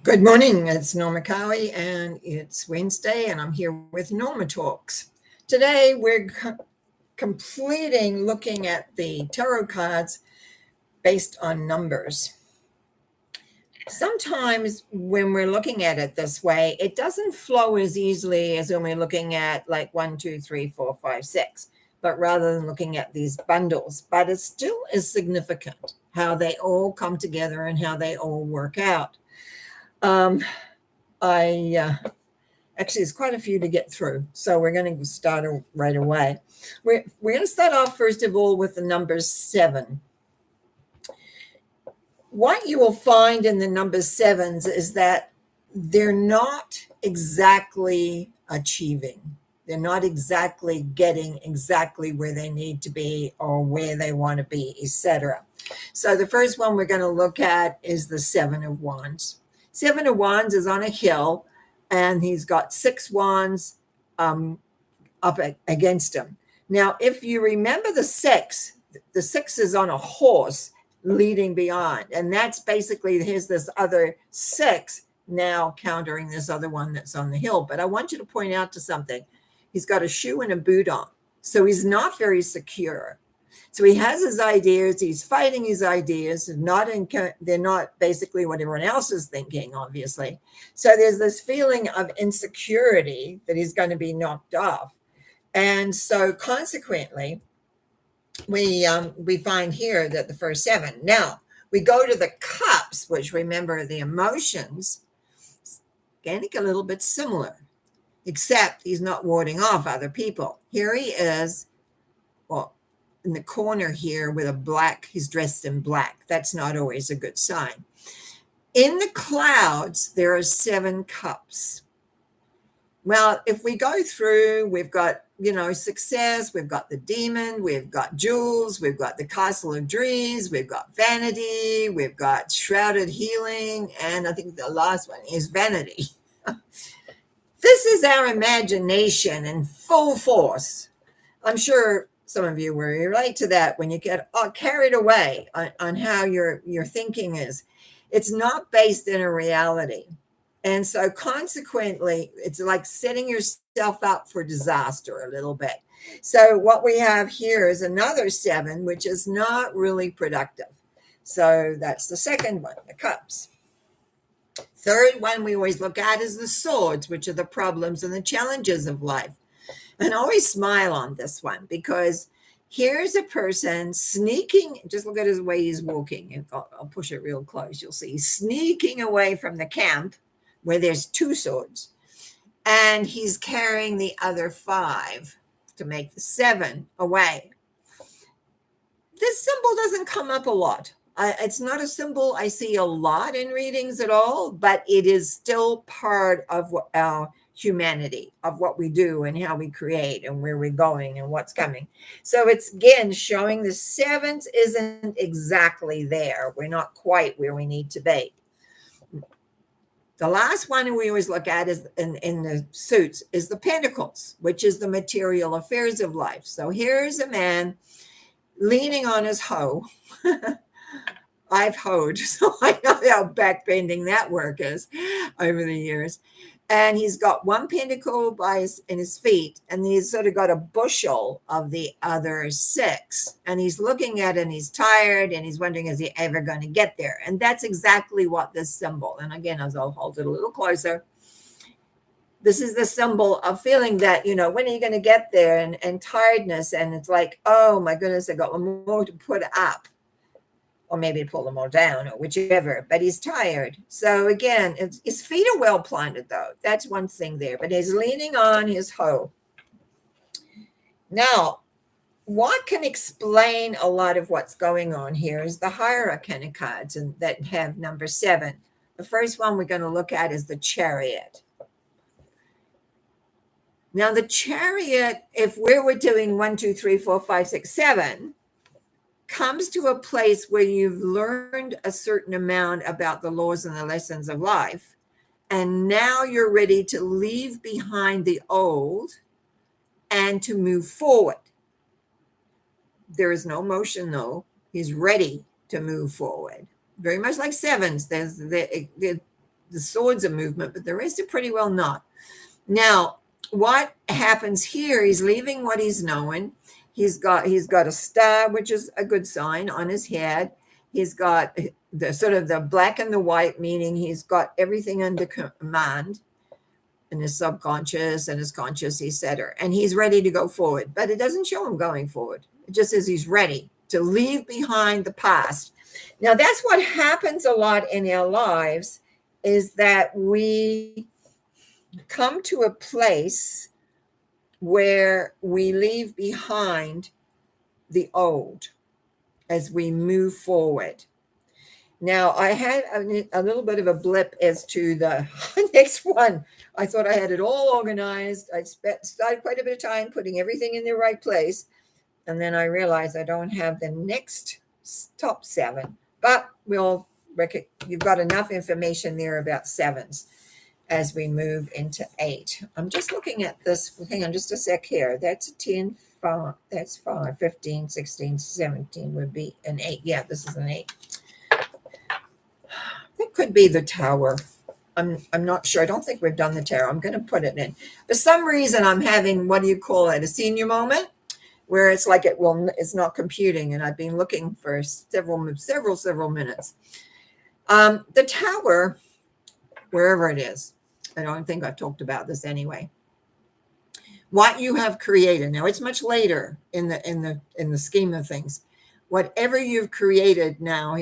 Good morning, it's Norma Cowie, and it's Wednesday, and I'm here with Norma Talks. Today, we're completing looking at the tarot cards based on numbers. Sometimes when we're looking at it this way, it doesn't flow as easily as when we're looking at like 1, 2, 3, 4, 5, 6, but rather than looking at these bundles. But it still is significant how they all come together and how they all work out. I actually, there's quite a few to get through, so we're going to start right away. We're going to start off first of all with the number 7. What you will find in the number 7s is that they're not exactly achieving. They're not exactly getting exactly where they need to be or where they want to be, etc. So the first one we're going to look at is the 7 of Wands. 7 of Wands is on a hill, and he's got 6 wands up against him. Now, if you remember the 6 is on a horse leading beyond, and that's basically here's this other 6 now countering this other one that's on the hill. But I want you to point out to something. He's got a shoe and a boot on, so he's not very secure. So he has his ideas, he's fighting his ideas, they're not basically what everyone else is thinking, obviously. So there's this feeling of insecurity that he's going to be knocked off. And so consequently, we find here that the first 7. Now, we go to the cups, which remember the emotions, getting a little bit similar, except he's not warding off other people. Here he is, well, in the corner here with a black, he's dressed in black. That's not always a good sign. In the clouds, there are 7 cups. Well, if we go through, we've got, success, we've got the demon, we've got jewels, we've got the castle of dreams, we've got vanity, we've got shrouded healing, and I think the last one is vanity. This is our imagination in full force. I'm sure some of you will relate to that when you get carried away on how your thinking is. It's not based in a reality. And so consequently, it's like setting yourself up for disaster a little bit. So what we have here is another 7, which is not really productive. So that's the second one, the cups. Third one we always look at is the swords, which are the problems and the challenges of life. And I always smile on this one because here's a person sneaking, just look at his way he's walking. I'll push it real close. You'll see he's sneaking away from the camp where there's 2 swords. And he's carrying the other 5 to make the 7 away. This symbol doesn't come up a lot. It's not a symbol I see a lot in readings at all, but it is still part of our humanity, of what we do and how we create and where we're going and what's coming. So it's again showing the 7s isn't exactly there. We're not quite where we need to be. The last one we always look at is in the suits is the pentacles, which is the material affairs of life. So here's a man leaning on his hoe. I've hoed, so I know how backbending that work is over the years. And he's got 1 pentacle in his feet, and he's sort of got a bushel of the other 6. And he's looking at it, and he's tired, and he's wondering, is he ever going to get there? And that's exactly what this symbol, and again, as I'll hold it a little closer, this is the symbol of feeling that, when are you going to get there? And tiredness, and it's like, oh my goodness, I got more to put up. Or maybe pull them all down or whichever, but he's tired. So again, his feet are well planted though. That's one thing there, but he's leaning on his hoe. Now, what can explain a lot of what's going on here is the higher arcana cards and that have number 7. The first one we're going to look at is the Chariot. Now the Chariot, if we were doing 1, 2, 3, 4, 5, 6, 7, comes to a place where you've learned a certain amount about the laws and the lessons of life, and now you're ready to leave behind the old and to move forward. There is no motion, though. He's ready to move forward. Very much like 7s. the swords of movement, but the rest are pretty well not. Now, what happens here? He's leaving what he's knowing. He's got a star, which is a good sign, on his head. He's got the sort of the black and the white, meaning he's got everything under command in his subconscious and his conscious, etc. And he's ready to go forward, but it doesn't show him going forward. It just says he's ready to leave behind the past. Now, that's what happens a lot in our lives, is that we come to a place where we leave behind the old as we move forward. Now, I had a little bit of a blip as to the next one. I thought I had it all organized. I started quite a bit of time putting everything in the right place. And then I realized I don't have the next top 7. But you've got enough information there about 7s as we move into 8. I'm just looking at this. Hang on just a sec here. That's a 10, 5. That's 5, 15, 16, 17 would be an 8. Yeah, this is an 8. That could be the tower. I'm not sure. I don't think we've done the tower. I'm going to put it in. For some reason, I'm having, what do you call it, a senior moment, where it's like it's not computing, and I've been looking for several minutes. The tower, wherever it is, I don't think I've talked about this anyway. What you have created now, it's much later in the scheme of things. Whatever you've created now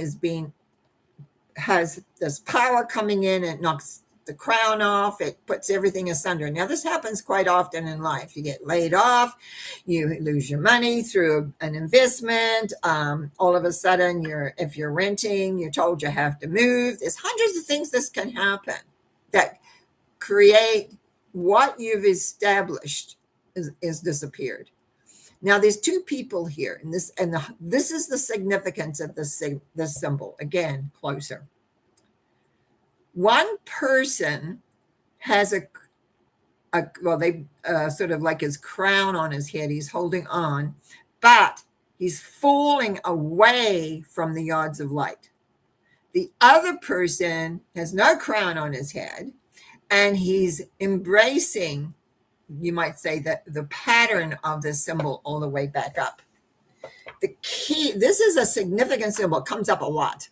has this power coming in. It knocks the crown off. It puts everything asunder. Now, this happens quite often in life. You get laid off. You lose your money through an investment. All of a sudden, if you're renting, you're told you have to move. There's hundreds of things this can happen that create what you've established is disappeared. Now, there's 2 people here, and this is the significance of this symbol. Again, closer. One person has sort of like his crown on his head. He's holding on, but he's falling away from the yards of light. The other person has no crown on his head, and he's embracing, you might say, that the pattern of this symbol all the way back up. This is a significant symbol. It comes up a lot.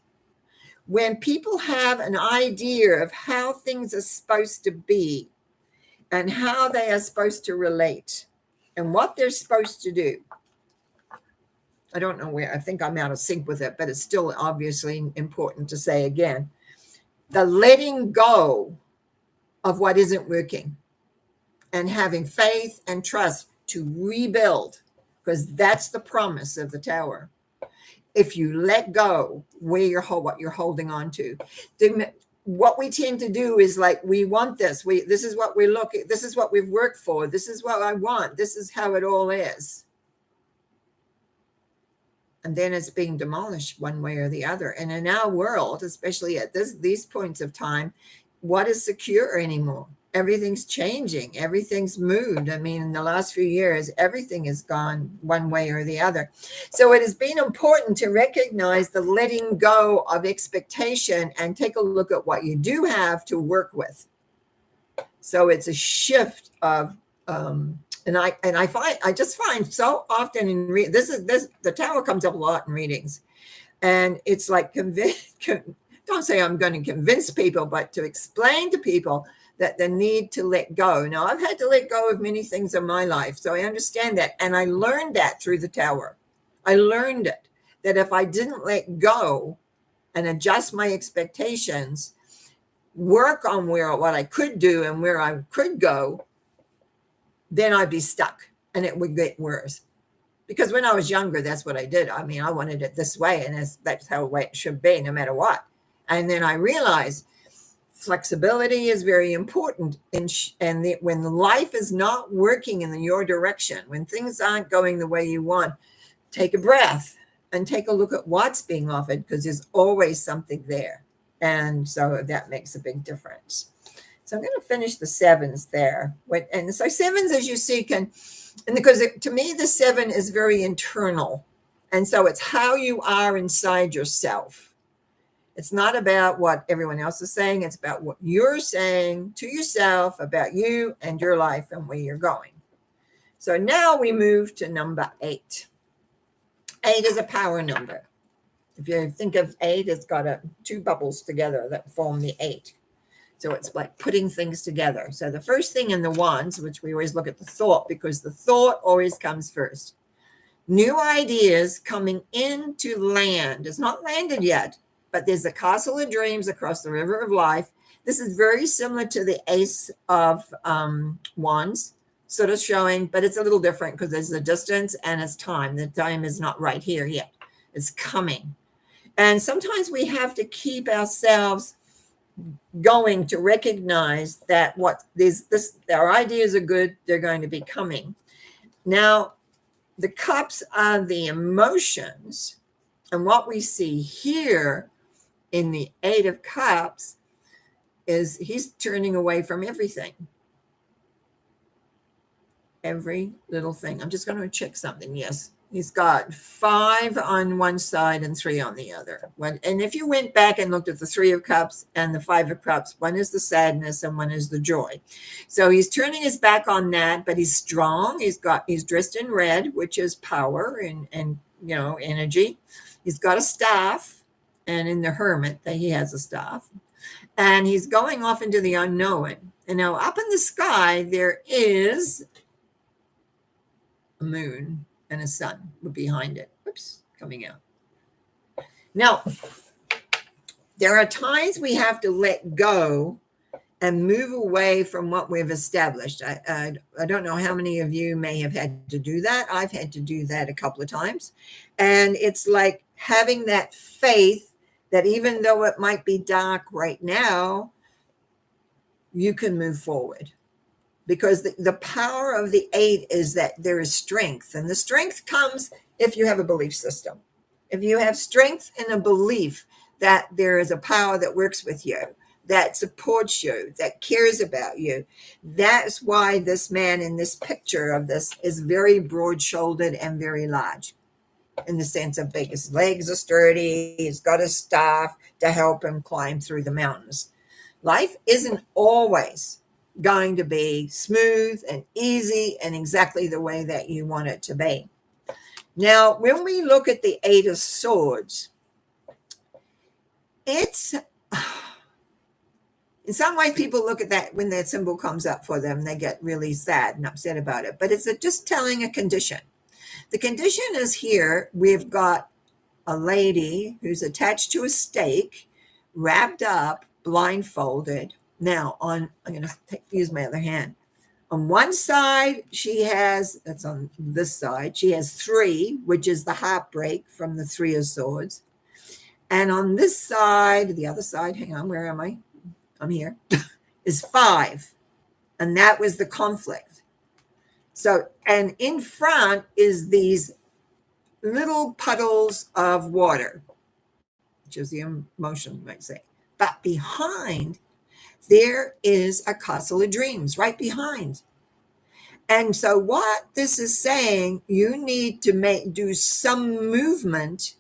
When people have an idea of how things are supposed to be and how they are supposed to relate and what they're supposed to do. I don't know where, I think I'm out of sync with it, but it's still obviously important to say again. The letting go of what isn't working and having faith and trust to rebuild, because that's the promise of the tower. If you let go what you're holding on to, what we tend to do is like, we want this. This is what we look at. This is what we've worked for. This is what I want. This is how it all is. And then it's being demolished one way or the other. And in our world, especially at these points of time, what is secure anymore? Everything's changing. Everything's moved. I mean, in the last few years, everything has gone one way or the other. So it has been important to recognize the letting go of expectation and take a look at what you do have to work with. So it's a shift of, I just find so often in the tower comes up a lot in readings, and it's like don't say I'm going to convince people, but to explain to people that the need to let go. Now, I've had to let go of many things in my life, so I understand that. And I learned that through the tower. I learned it, that if I didn't let go and adjust my expectations, work on what I could do and where I could go, then I'd be stuck and it would get worse. Because when I was younger, that's what I did. I mean, I wanted it this way, and that's how it should be, no matter what. And then I realized flexibility is very important. When life is not working in your direction, when things aren't going the way you want, take a breath and take a look at what's being offered, because there's always something there. And so that makes a big difference. So I'm going to finish the 7s there. And so 7s, as you see, because to me, the 7 is very internal. And so it's how you are inside yourself. It's not about what everyone else is saying. It's about what you're saying to yourself about you and your life and where you're going. So now we move to number 8. 8 is a power number. If you think of 8, it's got two bubbles together that form the 8. So it's like putting things together. So the first thing in the wands, which we always look at the thought, because the thought always comes first. New ideas coming into land. It's not landed yet, but there's a castle of dreams across the river of life. This is very similar to the Ace of Wands, sort of showing, but it's a little different because there's a distance and it's time. The time is not right here yet. It's coming. And sometimes we have to keep ourselves going to recognize that our ideas are good, they're going to be coming. Now, the cups are the emotions, and what we see here in the 8 of Cups is he's turning away from everything. Every little thing. I'm just going to check something. Yes. He's got 5 on one side and 3 on the other. And if you went back and looked at the 3 of Cups and the 5 of Cups, one is the sadness and one is the joy. So he's turning his back on that, but he's strong. He's dressed in red, which is power and energy. He's got a staff, and in the Hermit that he has a staff. And he's going off into the unknown. And now up in the sky there is a moon and a sun behind it. Oops, coming out. Now, there are times we have to let go and move away from what we've established. I don't know how many of you may have had to do that. I've had to do that a couple of times. And it's like having that faith that even though it might be dark right now, you can move forward. Because the power of the 8 is that there is strength. And the strength comes if you have a belief system. If you have strength and a belief that there is a power that works with you, that supports you, that cares about you. That's why this man in this picture of this is very broad-shouldered and very large, in the sense of big. His legs are sturdy. He's got a staff to help him climb through the mountains. Life isn't always going to be smooth and easy and exactly the way that you want it to be. Now, when we look at the 8 of Swords, it's, in some ways people look at that when that symbol comes up for them, they get really sad and upset about it, but it's just telling a condition. The condition is here. We've got a lady who's attached to a stake, wrapped up, blindfolded. Now, I'm going to use my other hand. On one side, that's on this side, she has 3, which is the heartbreak from the 3 of Swords. And on this side, the other side, hang on, where am I? I'm here, is 5. And that was the conflict. So, and in front is these little puddles of water, which is the emotion, you might say. But behind, there is a castle of dreams right behind. And so what this is saying, you need to do some movement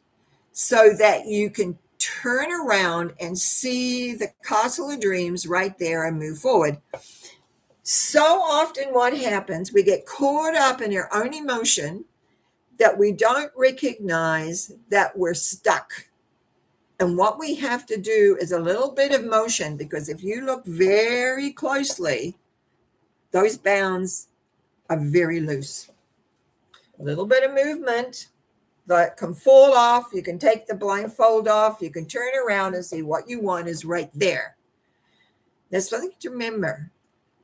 so that you can turn around and see the castle of dreams right there and move forward. So often what happens, we get caught up in our own emotion that we don't recognize that we're stuck. And what we have to do is a little bit of motion, because if you look very closely, those bounds are very loose. A little bit of movement that can fall off. You can take the blindfold off. You can turn around and see what you want is right there. There's something to remember.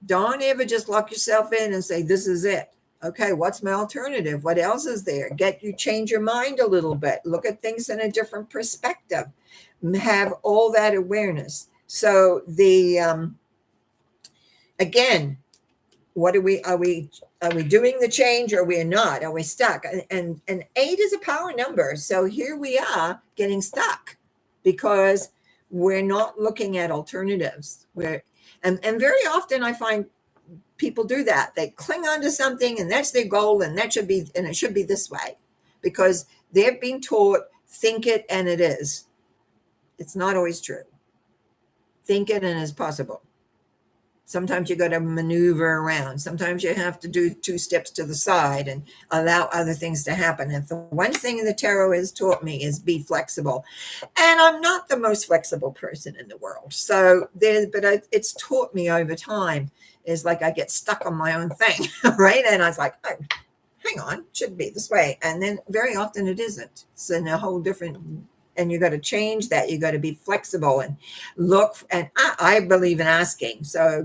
Don't ever just lock yourself in and say, this is it. Okay, what's my alternative? What else is there? Change your mind a little bit. Look at things in a different perspective. Have all that awareness. So again, what are we doing the change, or we're not? Are we stuck? And 8 is a power number. So here we are getting stuck because we're not looking at alternatives. And very often I find people do that. They cling on to something, and that's their goal, and it should be this way, because they've been taught, think it and it is. It's not always true. Think it and it's possible. Sometimes you got to maneuver around. Sometimes you have to do 2 steps to the side and allow other things to happen. And the one thing the tarot has taught me is be flexible. And I'm not the most flexible person in the world. So it's taught me over time is like I get stuck on my own thing, right? And I was like, oh, hang on, should be this way. And then very often it isn't. It's in a whole different, and you got to change that. You got to be flexible and look. And I believe in asking. So,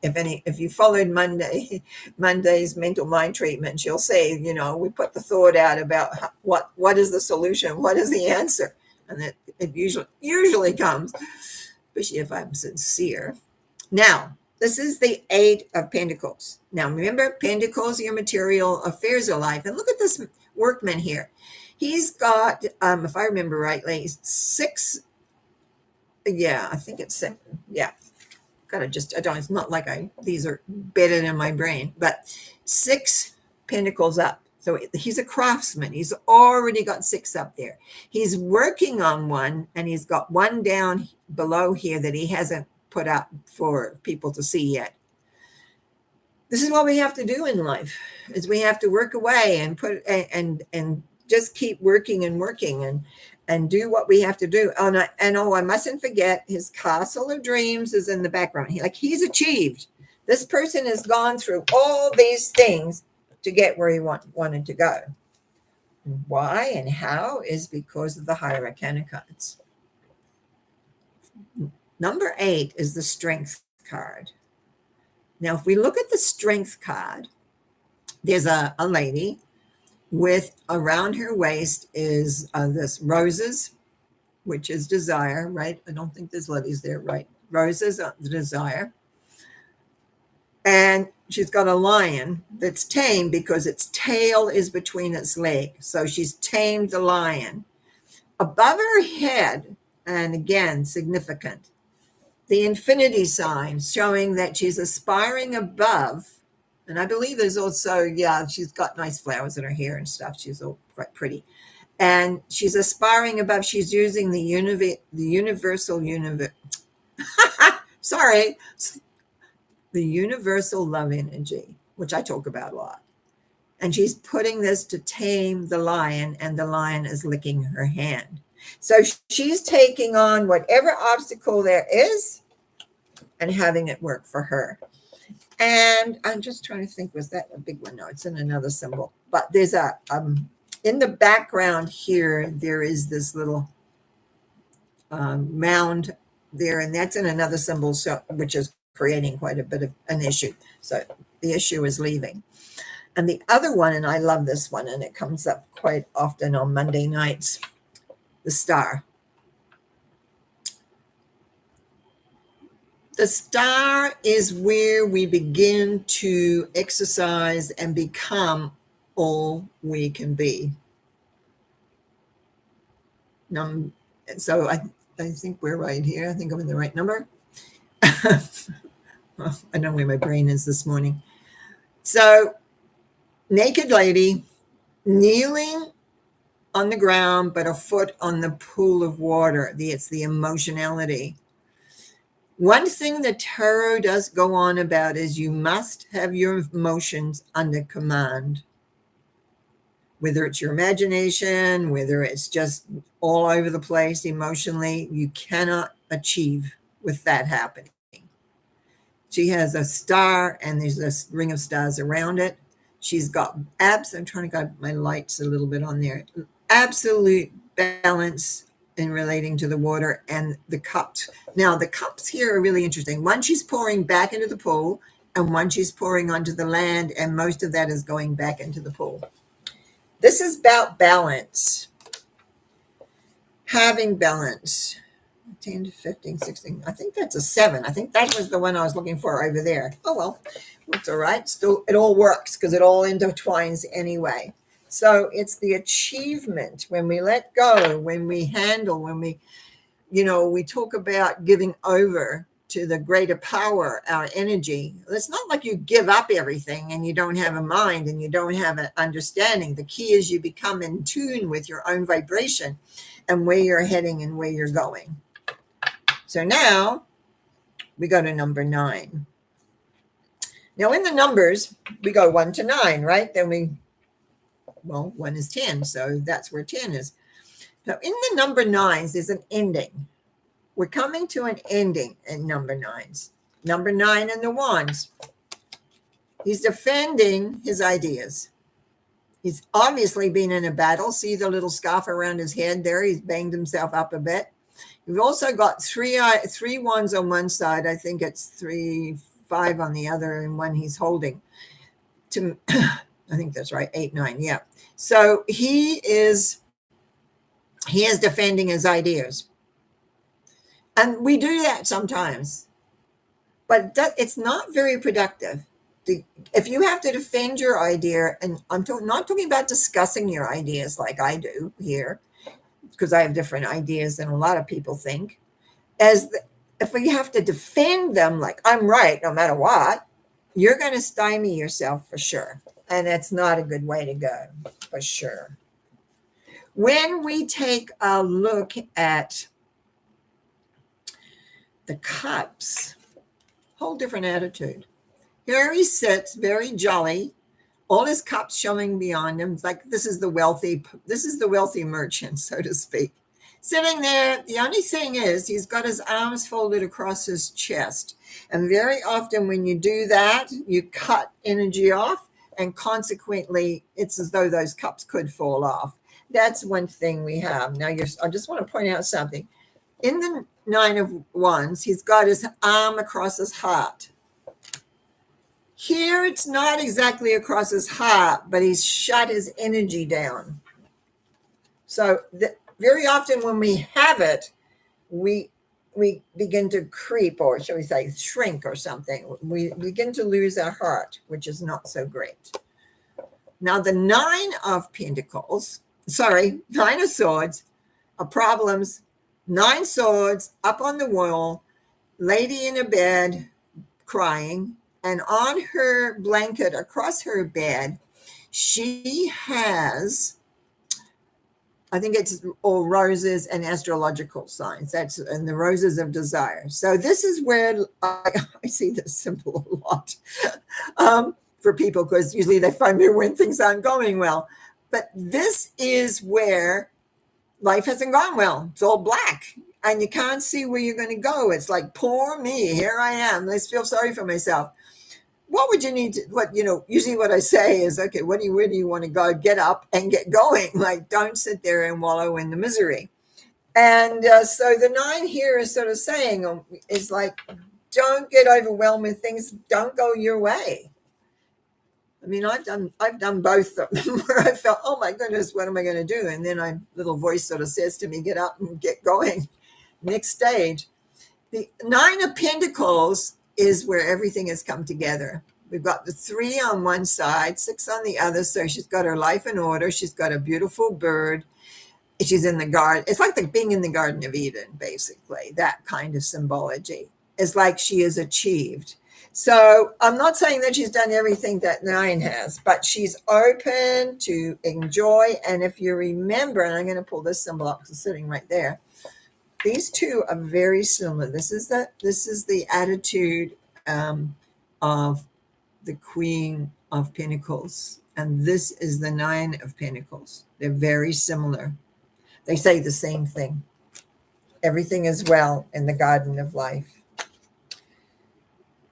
if you followed Monday's mental mind treatment, you'll say, we put the thought out about what is the solution? What is the answer? And it usually comes, especially if I'm sincere. Now, this is the 8 of Pentacles. Now, remember, Pentacles are your material affairs of life. And look at this workman here. He's got, if I remember rightly, 6. Yeah, I think it's 7. Yeah. It's not like these are bedded in my brain, but 6 pentacles up. So he's a craftsman. He's already got 6 up there. He's working on one, and he's got one down below here that he hasn't put up for people to see yet. This is what we have to do in life, is we have to work away and and just keep working and do what we have to do. I mustn't forget his castle of dreams is in the background. He's achieved. This person has gone through all these things to get where he wanted to go. Why and how is because of the higher arcana cards. Number 8 is the strength card. Now, if we look at the strength card, there's a lady with around her waist is this roses, which is desire, right? I don't think there's lilies there, right? Roses are the desire. And she's got a lion that's tame because its tail is between its legs. So she's tamed the lion. Above her head, and again, significant, the infinity sign showing that she's aspiring above. And I believe there's also, she's got nice flowers in her hair and stuff. She's all quite pretty. And she's aspiring above. She's using the universal the universal love energy, which I talk about a lot. And she's putting this to tame the lion, and the lion is licking her hand. So she's taking on whatever obstacle there is and having it work for her. And I'm just trying to think, was that a big one? No, it's in another symbol. But there's in the background here, there is this little mound there, and that's in another symbol, which is creating quite a bit of an issue. So the issue is leaving. And the other one, and I love this one, and it comes up quite often on Monday nights, the star. The star is where we begin to exercise and become all we can be. So I think we're right here. I think I'm in the right number. Well, I know where my brain is this morning. So, naked lady, kneeling on the ground, but a foot on the pool of water. It's the emotionality. One thing the tarot does go on about is you must have your emotions under command. Whether it's your imagination, whether it's just all over the place emotionally, you cannot achieve with that happening. She has a star, and there's this ring of stars around it. She's got I'm trying to get my lights a little bit on there. Absolute balance in relating to the water and the cups. Now, the cups here are really interesting. One she's pouring back into the pool, and one she's pouring onto the land, and most of that is going back into the pool. This is about balance. Having balance. 10 to 15, 16. I think that's a 7. I think that was the one I was looking for over there. Oh, well, it's all right. Still, it all works because it all intertwines anyway. So it's the achievement when we let go, when we handle, when we talk about giving over to the greater power, our energy. It's not like you give up everything and you don't have a mind and you don't have an understanding. The key is you become in tune with your own vibration and where you're heading and where you're going. So now we go to number 9. Now in the numbers, we go 1 to 9, right? Then 1 is 10, so that's where 10 is. Now in the number 9s is an ending. We're coming to an ending in number 9s. Number 9 in the wands. He's defending his ideas. He's obviously been in a battle. See the little scarf around his head there? He's banged himself up a bit. We've also got three wands on one side. I think it's 3, 5 on the other, and one he's holding. I think that's right. 8, 9. Yeah. So he is defending his ideas, and we do that sometimes, but it's not very productive. If you have to defend your idea, and I'm not talking about discussing your ideas like I do here, because I have different ideas than a lot of people think, if we have to defend them like I'm right no matter what, you're going to stymie yourself for sure. And it's not a good way to go, for sure. When we take a look at the cups, whole different attitude. Here he sits, very jolly, all his cups showing beyond him. It's like this is the wealthy merchant, so to speak. Sitting there, the only thing is he's got his arms folded across his chest. And very often when you do that, you cut energy off, and consequently, it's as though those cups could fall off. That's one thing we have. Now, I just want to point out something. In the 9 of Wands, he's got his arm across his heart. Here, it's not exactly across his heart, but he's shut his energy down. So very often when we have it, we begin to creep, or shall we say shrink or something. We begin to lose our heart, which is not so great. Now the 9 of Swords are problems. 9 swords up on the wall, lady in a bed crying, and on her blanket across her bed, she has, I think it's all roses and astrological signs. That's and the roses of desire. So this is where I see this symbol a lot for people, because usually they find me when things aren't going well. But this is where life hasn't gone well. It's all black, and you can't see where you're going to go. It's like, poor me, here I am. Let's feel sorry for myself. What would you need to, usually what I say is, okay, where do you want to go? Get up and get going. Like, don't sit there and wallow in the misery. And so the 9 here is sort of saying, is like, don't get overwhelmed with things. Don't go your way. I mean, I've done both of them where I felt, oh my goodness, what am I going to do? And then a little voice sort of says to me, get up and get going. Next stage. The 9 of Pentacles is where everything has come together. We've got the 3 on one side, 6 on the other. So she's got her life in order. She's got a beautiful bird. She's in the garden. It's like being in the Garden of Eden, basically. That kind of symbology. It's like she has achieved. So I'm not saying that she's done everything that 9 has, but she's open to enjoy. And if you remember, and I'm going to pull this symbol up because it's sitting right there. These two are very similar. This is the attitude of the Queen of Pentacles, and this is the 9 of Pentacles. They're very similar. They say the same thing. Everything is well in the garden of life.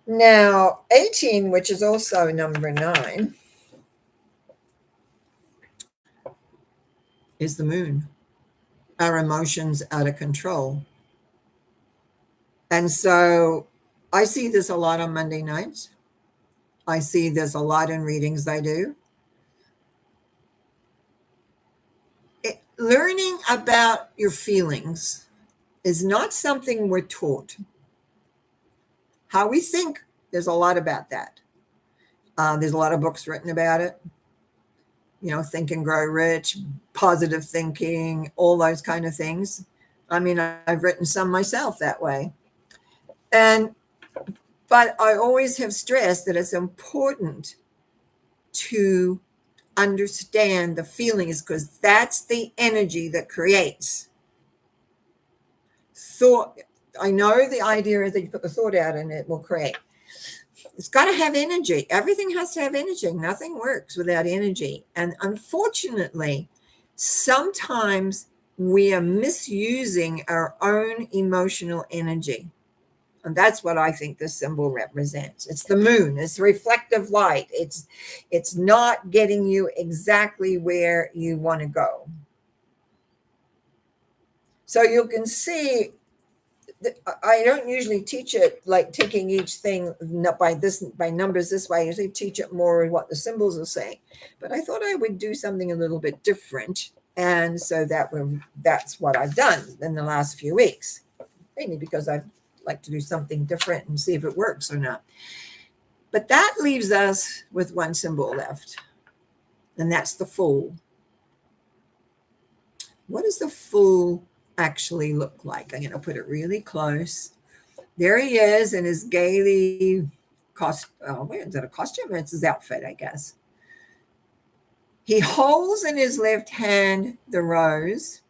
Now, 18, which is also number 9, is the moon. Our emotions out of control. And so I see this a lot on Monday nights. I see this a lot in readings I do. Learning about your feelings is not something we're taught. How we think, there's a lot about that. There's a lot of books written about it. Think and Grow Rich, positive thinking, all those kind of things. I mean, I've written some myself that way. But I always have stressed that it's important to understand the feelings, because that's the energy that creates thought. I know the idea is that you put the thought out and it will create. It's got to have energy. Everything has to have energy. Nothing works without energy. And unfortunately, sometimes we are misusing our own emotional energy. And that's what I think this symbol represents. It's the moon. It's reflective light. It's not getting you exactly where you want to go. So you can see, I don't usually teach it like taking each thing by numbers this way. I usually teach it more what the symbols are saying. But I thought I would do something a little bit different. And so that's what I've done in the last few weeks, mainly because I'd like to do something different and see if it works or not. But that leaves us with one symbol left, and that's the Fool. What does the Fool actually look like? I'm going to put it really close. There he is in his gaily where is it, a costume? It's his outfit, I guess. He holds in his left hand the rose,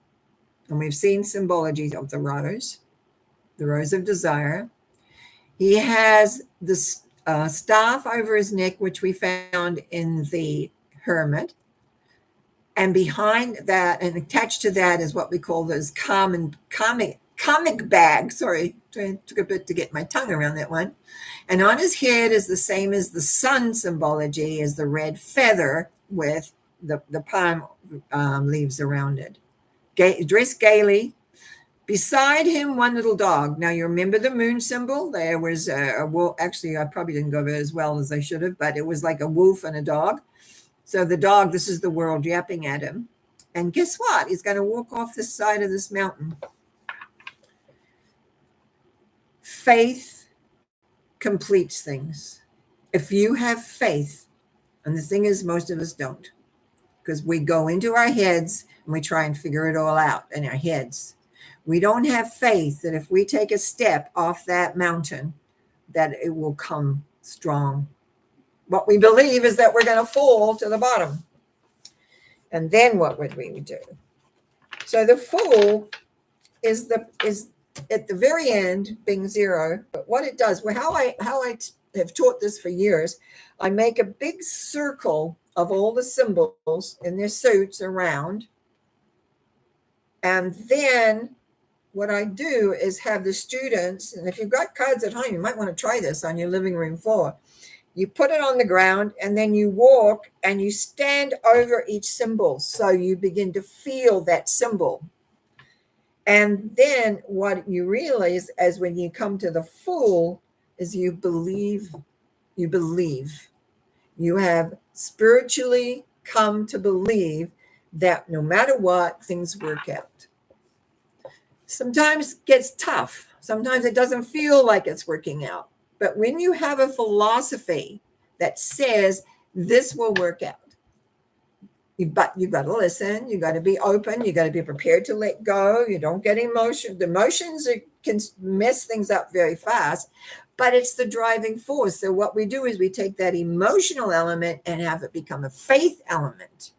and we've seen symbology of the rose of desire. He has the staff over his neck, which we found in the Hermit. And behind that and attached to that is what we call those comic bags. Sorry, took a bit to get my tongue around that one. And on his head is the same as the sun symbology, is the red feather with the palm leaves around it. Dressed gaily. Beside him, one little dog. Now, you remember the moon symbol? There was a wolf. Actually, I probably didn't go over as well as I should have, but it was like a wolf and a dog. So the dog, this is the world yapping at him. And guess what? He's going to walk off this side of this mountain. Faith completes things. If you have faith, and the thing is, most of us don't, because we go into our heads and we try and figure it all out in our heads. We don't have faith that if we take a step off that mountain, that it will come strong. What we believe is that we're going to fall to the bottom. And then what would we do? So the Fool is at the very end being zero. But what it does, well, how I have taught this for years, I make a big circle of all the symbols in their suits around. And then what I do is have the students, and if you've got cards at home, you might want to try this on your living room floor. You put it on the ground and then you walk and you stand over each symbol. So you begin to feel that symbol. And then what you realize as when you come to the Fool is you believe. You have spiritually come to believe that no matter what, things work out. Sometimes it gets tough. Sometimes it doesn't feel like it's working out. But when you have a philosophy that says this will work out, you've got to listen. You got to be open. You got to be prepared to let go. You don't get emotion. The emotions can mess things up very fast, but it's the driving force. So what we do is we take that emotional element and have it become a faith element.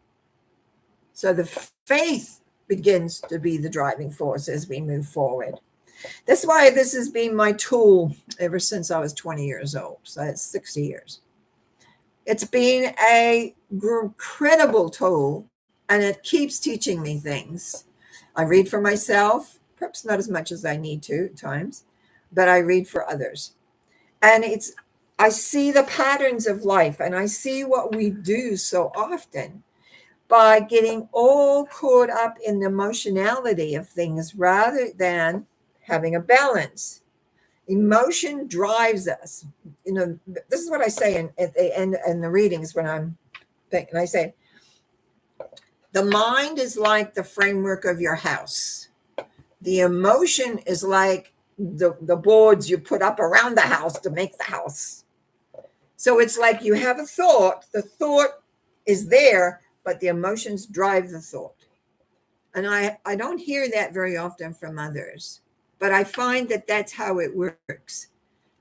So the faith begins to be the driving force as we move forward. That's why this has been my tool ever since I was 20 years old. So it's 60 years. It's been an incredible tool, and it keeps teaching me things. I read for myself, perhaps not as much as I need to at times, but I read for others. And I see the patterns of life, and I see what we do so often by getting all caught up in the emotionality of things rather than having a balance. Emotion drives us. This is what I say at the end in the readings when I'm thinking. I say, the mind is like the framework of your house. The emotion is like the boards you put up around the house to make the house. So it's like you have a thought. The thought is there, but the emotions drive the thought. And I don't hear that very often from others. But I find that that's how it works,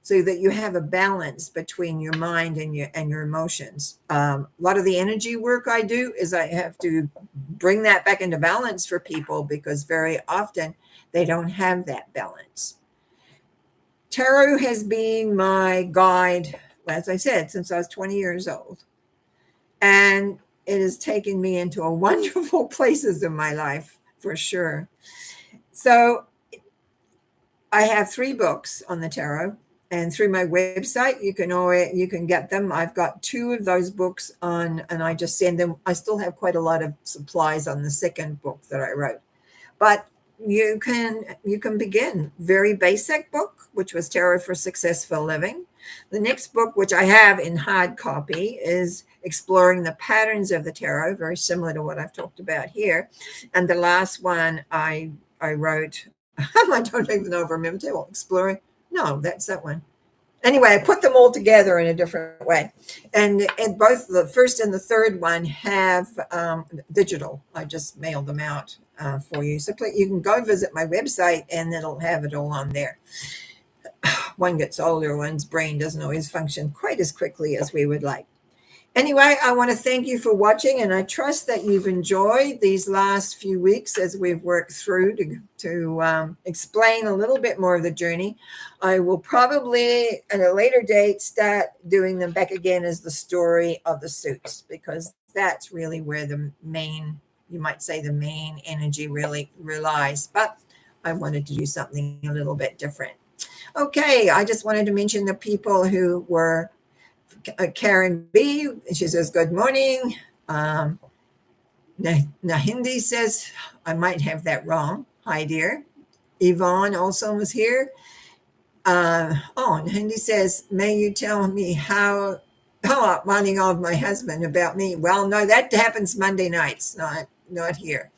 so that you have a balance between your mind and your emotions. A lot of the energy work I do is I have to bring that back into balance for people, because very often they don't have that balance. Tarot has been my guide, as I said, since I was 20 years old. And it has taken me into a wonderful places in my life, for sure. So I have 3 books on the tarot, and through my website, you can get them. I've got 2 of those books on, and I just send them. I still have quite a lot of supplies on the second book that I wrote, but you can begin very basic book, which was Tarot for Successful Living. The next book, which I have in hard copy, is Exploring the Patterns of the Tarot, very similar to what I've talked about here. And the last one I wrote, I don't even know if I remember, Exploring. No, that's that one. Anyway, I put them all together in a different way. And both the first and the third one have digital. I just mailed them out for you. So please, you can go visit my website and it'll have it all on there. One gets older, one's brain doesn't always function quite as quickly as we would like. Anyway, I want to thank you for watching, and I trust that you've enjoyed these last few weeks as we've worked through to explain a little bit more of the journey. I will probably, at a later date, start doing them back again as the story of the suits, because that's really where the main, you might say, the main energy really relies. But I wanted to do something a little bit different. Okay, I just wanted to mention the people who were Karen B. She says, good morning. Nahindi says, I might have that wrong. Hi, dear. Yvonne also was here. Nahindi says, may you tell me how wanting of my husband about me. Well, no, that happens Monday nights, not here.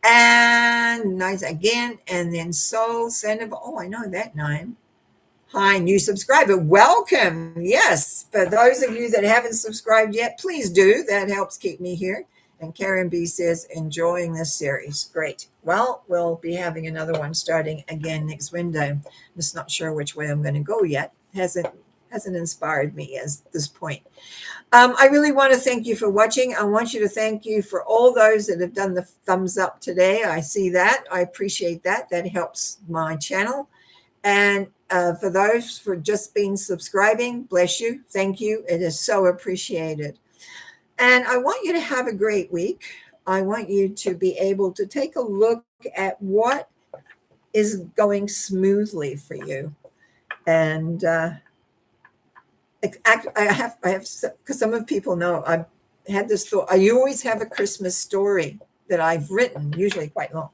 And nights again, and then Soul Sandoval. I know that name. Hi, new subscriber. Welcome. Yes, for those of you that haven't subscribed yet, please do. That helps keep me here. And Karen B says, enjoying this series. Great. Well, we'll be having another one starting again next Wednesday. I'm just not sure which way I'm going to go yet. Hasn't inspired me at this point. I really want to thank you for watching. I want you to thank you for all those that have done the thumbs up today. I see that. I appreciate that. That helps my channel. And for those for just being subscribing, bless you. Thank you. It is so appreciated. And I want you to have a great week. I want you to be able to take a look at what is going smoothly for you. And I have, because some of people know I've had this thought. I always have a Christmas story that I've written, usually quite long.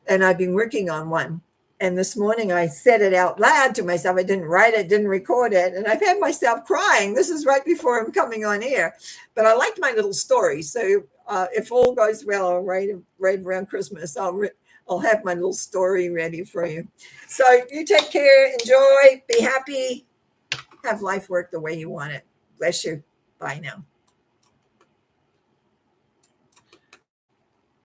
And I've been working on one. And this morning I said it out loud to myself. I didn't write it, didn't record it. And I've had myself crying. This is right before I'm coming on air. But I liked my little story. So if all goes well, right around Christmas, I'll have my little story ready for you. So you take care, enjoy, be happy, have life work the way you want it. Bless you. Bye now.